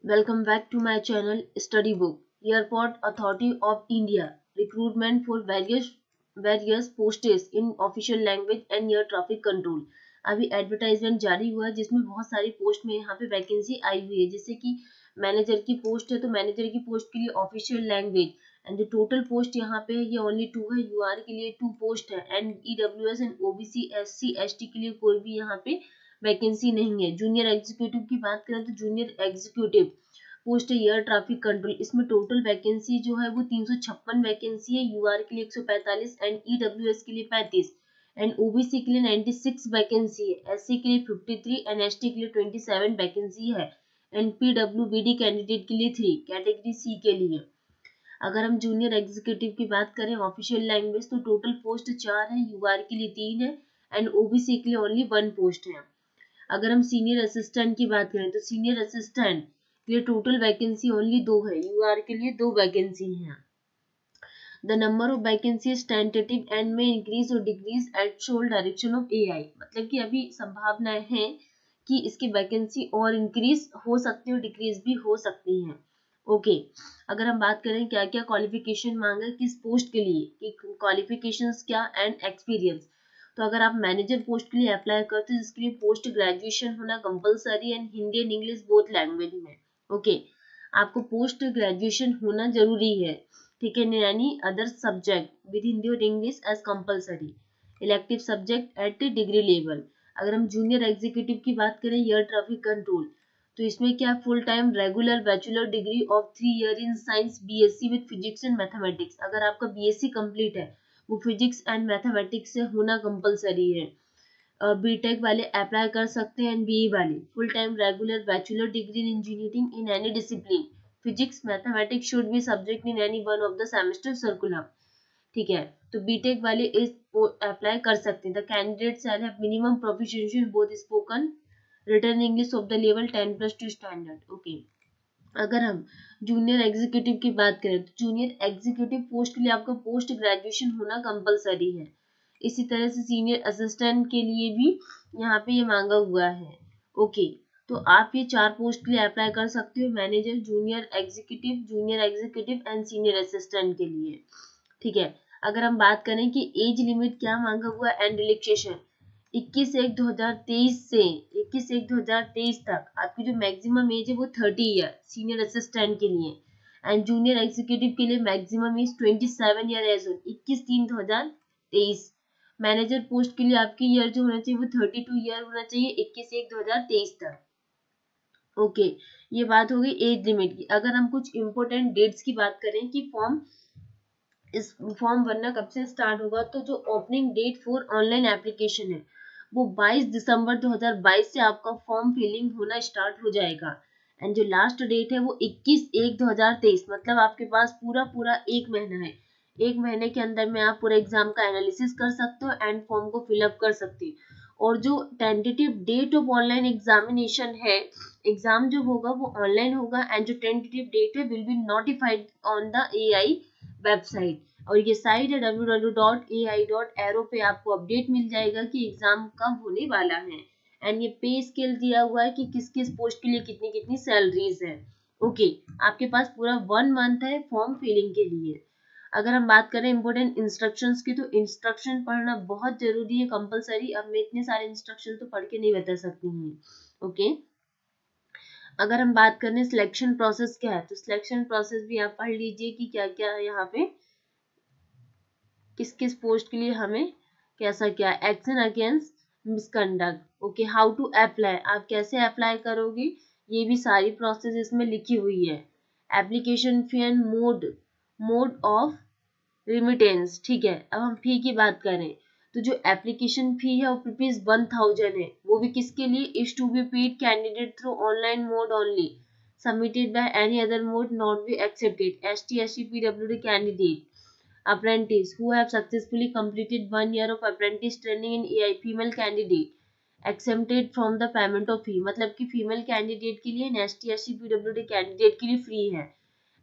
Welcome back to my channel Study Book. Airport Authority of India recruitment for various posts in official language and air traffic control. अभी advertisement जारी हुआ है जिसमें बहुत सारी post में यहाँ पे वैकेंसी आई हुई है, जैसे कि मैनेजर की पोस्ट है तो मैनेजर की पोस्ट के लिए ऑफिशियल लैंग्वेज एंड जो टोटल पोस्ट यहाँ पे ये ओनली 2 है, यूआर के लिए 2 पोस्ट है and EWS and OBC SC ST के लिए कोई भी यहाँ पे वैकेंसी नहीं है। जूनियर एग्जीक्यूटिव की बात करें तो junior executive post air traffic control, इसमें टोटल वैकेंसी जो है वो 356 वैकेंसी है, यूआर के लिए 145 एंड ईडब्ल्यूएस के लिए 35 एंड ओबीसी के लिए 96 वैकेंसी है, एससी के लिए 53 एंड एसटी के लिए 27 वैकेंसी है एंड पीडब्ल्यूबीडी कैंडिडेट के लिए 3 कैटेगरी सी के लिए। अगर हम जूनियर एग्जीक्यूटिव की बात करें ऑफिशियल लैंग्वेज तो टोटल पोस्ट 4 है, यूआर के लिए 3 है एंड ओबीसी के लिए ओनली 1 पोस्ट है। अगर हम सीनियर असिस्टेंट की बात करें तो सीनियर असिस्टेंट के लिए टोटल वैकेंसी ओनली 2 है, यूआर के लिए 2 वैकेंसी है। The number of vacancy is tentative and may increase और decrease at sole direction of AI, मतलब कि अभी संभावनाएं हैं कि इसकी वैकेंसी और इंक्रीज हो सकती है और डिक्रीज भी हो सकती हैं। ओके, अगर हम बात करें क्या क्या क्वालिफिकेशन मांगा किस पोस्ट के लिए, कि क्वालिफिकेशंस क्या एंड एक्सपीरियंस, तो अगर आप मैनेजर पोस्ट के लिए अप्लाई करते हैं जिसके लिए पोस्ट ग्रेजुएशन होना compulsory and Hindi and English both language में। ओके, आपको पोस्ट ग्रेजुएशन होना जरूरी है, ठीक है, यानी अदर सब्जेक्ट विद हिंदी और English as compulsory, elective subject at degree level. अगर हम जूनियर एग्जीक्यूटिव की बात करें एयर ट्रैफिक कंट्रोल तो इसमें क्या full time regular bachelor degree of 3 year in science BSc with physics and mathematics, अगर आपका बीएससी कंप्लीट है वो फिजिक्स एंड मैथमेटिक्स से होना कंपलसरी है। बीटेक वाले अप्लाई कर सकते हैं एंड बीई वाले full time regular bachelor degree in engineering in any discipline, physics mathematics should be subject in any one of the semester curriculum, ठीक है, तो बीटेक वाले इस अप्लाई कर सकते हैं। The candidate shall have minimum proficiency in both spoken written English of the level 10+2 standard. Okay, अगर हम जूनियर एग्जीक्यूटिव की बात करें तो जूनियर एग्जीक्यूटिव पोस्ट के लिए आपका पोस्ट ग्रेजुएशन होना कंपलसरी है। इसी तरह से सीनियर असिस्टेंट के लिए भी यहाँ पे ये मांगा हुआ है। ओके, तो आप ये 4 पोस्ट के लिए अप्लाई कर सकते हो, manager, junior executive and senior assistant के लिए, ठीक है। अगर हम बात करें कि एज लिमिट क्या मांगा हुआ एंड रिलैक्सेशन, 21/1/2023 से 21/1/2023 तक आपकी जो मैक्सिमम एज है वो 30 ईयर सीनियर असिस्टेंट के लिए एंड जूनियर एग्जीक्यूटिव के लिए maximum age 27 year age on 21/3/2023। Manager post के लिए आपकी ईयर जो होना चाहिए वो 32 ईयर होना चाहिए 21/1/2023 तक। ओके, ये बात हो गई एज लिमिट की। अगर हम कुछ इंपोर्टेंट डेट्स की बात करें कि इस फॉर्म भरना कब से स्टार्ट होगा, तो जो opening date for online application है वो 22 दिसंबर 2022 से आपका फॉर्म फिलिंग होना स्टार्ट हो जाएगा एंड जो लास्ट डेट है वो 21/1/2023, मतलब आपके पास पूरा पूरा 1 महीना है। 1 महीने के अंदर में आप पूरा एग्जाम का एनालिसिस कर सकते हो एंड फॉर्म को फिलअप कर सकते हो। और जो tentative date of online examination है, एग्जाम जो होगा वो ऑनलाइन होगा एंड जो टेंटेटिव डेट है will be notified on the AI website, और ये साइट है www.ai.aero पे आपको अपडेट मिल जाएगा कि एग्जाम कब होने वाला है एंड ये पे स्केल दिया हुआ है कि किस किस पोस्ट के लिए कितनी कितनी सैलरीज है। ओके, आपके पास पूरा 1 मंथ है फॉर्म फिलिंग के लिए। अगर हम बात करें इंपोर्टेंट इंस्ट्रक्शंस की तो इंस्ट्रक्शन पढ़ना बहुत जरूरी है, कंपलसरी। अब मैं इतने सारे इंस्ट्रक्शन तो पढ़ के नहीं बता सकती हूँ। ओके, अगर हम बात करें सिलेक्शन प्रोसेस क्या है तो सिलेक्शन प्रोसेस भी आप पढ़ लीजिए कि क्या क्या है यहाँ पे, किस किस पोस्ट के लिए हमें कैसा क्या action against misconduct. Okay, how to apply, आप कैसे अप्लाई करोगे ये भी सारी प्रोसेस इसमें लिखी हुई है। Application fee and mode of remittance, ठीक है। अब हम फी की बात करें तो जो एप्लीकेशन फी है वो ₹1000 है, वो भी किसके लिए, is to be paid candidate through online mode only, submitted by any other mode not be accepted, ST SC PWD candidate apprentice who have successfully completed 1 year of apprentice training in AI, female candidate exempted from the payment of fee, मतलब कि female candidate के लिए ST SC PWD candidate के लिए free है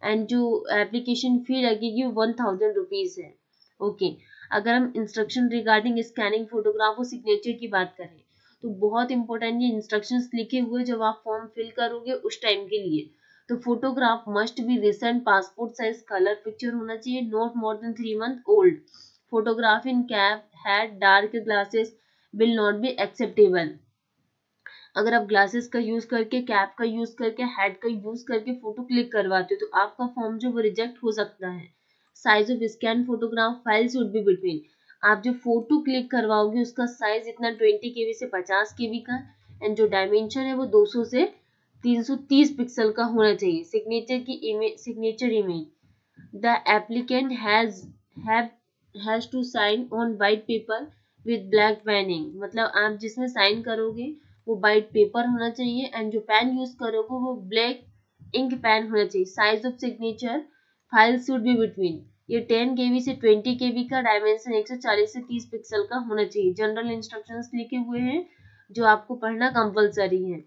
and जो application fee लगेगी वो 1000 रुपीज है। ओके, अगर हम इंस्ट्रक्शन रिगार्डिंग स्कैनिंग फोटोग्राफ और सिग्नेचर की बात करें तो बहुत इंपॉर्टेंट ये इंस्ट्रक्शंस लिखे हुए जब आप फॉर्म फिल करोगे उस टाइम के लिए। तो photograph must be recent passport size colour picture होना चाहिए, not more than 3 month old. Photograph in cap hat dark glasses will not be acceptable. अगर आप ग्लासेस का यूज करके, कैप का यूज करके, हेड का यूज करके फोटो क्लिक करवाते हो तो आपका फॉर्म जो वो रिजेक्ट हो सकता है। Size of scan photograph files would be between, आप जो फोटो क्लिक करवाओगे उसका साइज इतना 20 KB से 50 KB का, एंड जो डायमेंशन है वो 200 से 330 पिक्सल का होना चाहिए। Signature image, the applicant has to sign on white paper with black pen ink, मतलब आप जिसमें साइन करोगे वो वाइट पेपर होना चाहिए, एंड जो पेन यूज करोगे वो ब्लैक इंक पेन होना चाहिए। Size of signature file should be between, ये 10 KB से 20 KB का, डायमेंशन 140 से 30 पिक्सल का होना चाहिए। जनरल इंस्ट्रक्शंस लिखे हुए हैं जो आपको पढ़ना कंपलसरी है।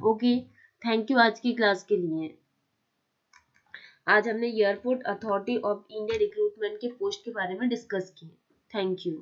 ओके, थैंक यू आज की क्लास के लिए। आज हमने airport authority of India recruitment के पोस्ट के बारे में डिस्कस किए। Thank you.